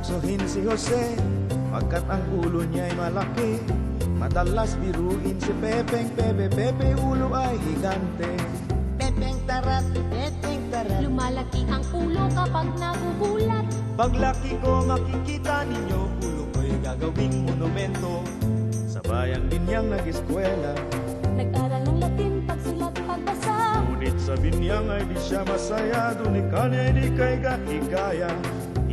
tuksohin si Jose, pagkat ang ulo niya'y malaki. Madalas biruin si Pepeng, Pepe ulo ay higante. Pepeng tarat, lumalaki ang ulo kapag nagugulat. Paglaki ko makikita ninyo, ulo ko'y gagawing monumento. Sa bayang binyang nag-eskwela, Nag-aral ng Latin, pagsulat, pagbasa. ngunit sa binyang ay di siya masaya, doon ikanya ay di kay gahigaya.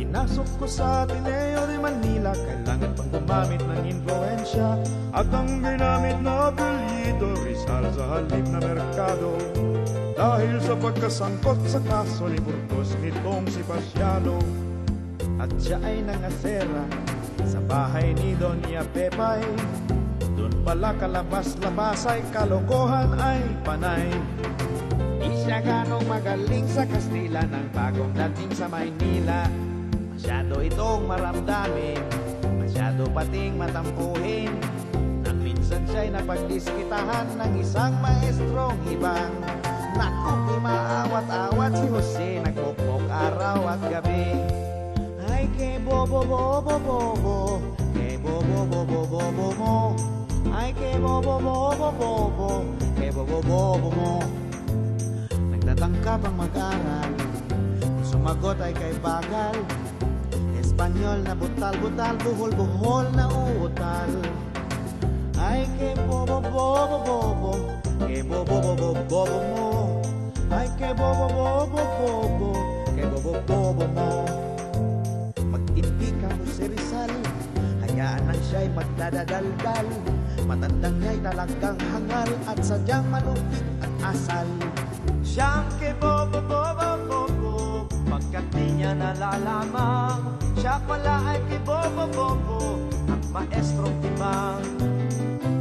Inasok ko sa Ateneo de Manila, kailangan pang gumamit ng influensya. At ang ginamit na apelyido, Rizal sa halip na merkado. Dahil sa pagkasangkot sa kaso ni Burgos nitong si Pasiano. At siya ay nangasera sa bahay ni Doña Pepay. Doon pala kalabas-labas ay kalokohan ay panay. Di siya ganong magaling sa Kastila ng bagong dating sa Maynila. Masyado itong maramdamin, masyado pating matampuhin. Nang minsan siya'y napagdiskitahan ng isang maestrong ibang. Naku, di maawat-awat si Jose, nagpokpok araw at gabi. Ay, kay bobo, bobo, bobo, kay bobo, bobo, bobo mo. Ay, kay bobo, bobo, bobo, kay bobo, bobo mo. Nagtatangka pang mag-aral, sumagot ay kay bagal. Espanyol na butal-butal, buhol-buhol na utal. Ay, kay bobo, bobo, bobo, kay bobo, bobo, bobo mo. Ay, kay bobo, bobo, bobo, kay bobo, bobo mo. Magtimpi ka mo si Rizal, hayaan lang siya'y magdadadaldal. Matandang niya'y talagang hangal at sadyang malupit ang asal. Siyang kay bobo, bobo, bobo, pagkat di niya nalalamang. Siya pala ay kay bobo, bobo, ang maestrong timang.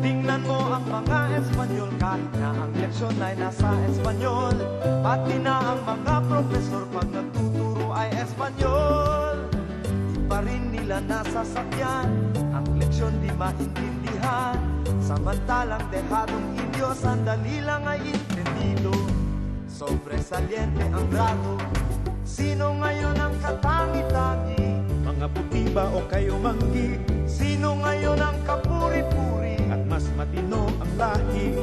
Tingnan mo ang mga Espanyol, kahit na ang leksyon ay nasa Espanyol. Pati na ang mga profesor pag nagtuturo ay Espanyol. Di pa rin nila nasasakyan, ang leksyon di maintindihan. Samantalang dehadong Indio, sandali lang ay intendido. Sobresaliente ang grado, sino ngayon ang katangi-tangi? Mga puti ba o kayo manggi? Sino ngayon ang kapuri-puri? At mas matino ang lahi?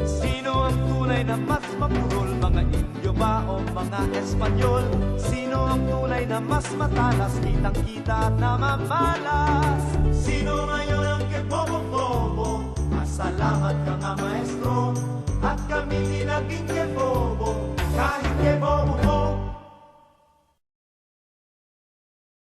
Sino ang tunay na mas mapurol? Mga Indio ba o mga Espanyol? Sino ang tunay na mas matalas? Kitang-kita at namamalas? Sino ngayon ang kay Bobo-Bobo? Masalamat ka nga maestro, at kami di naging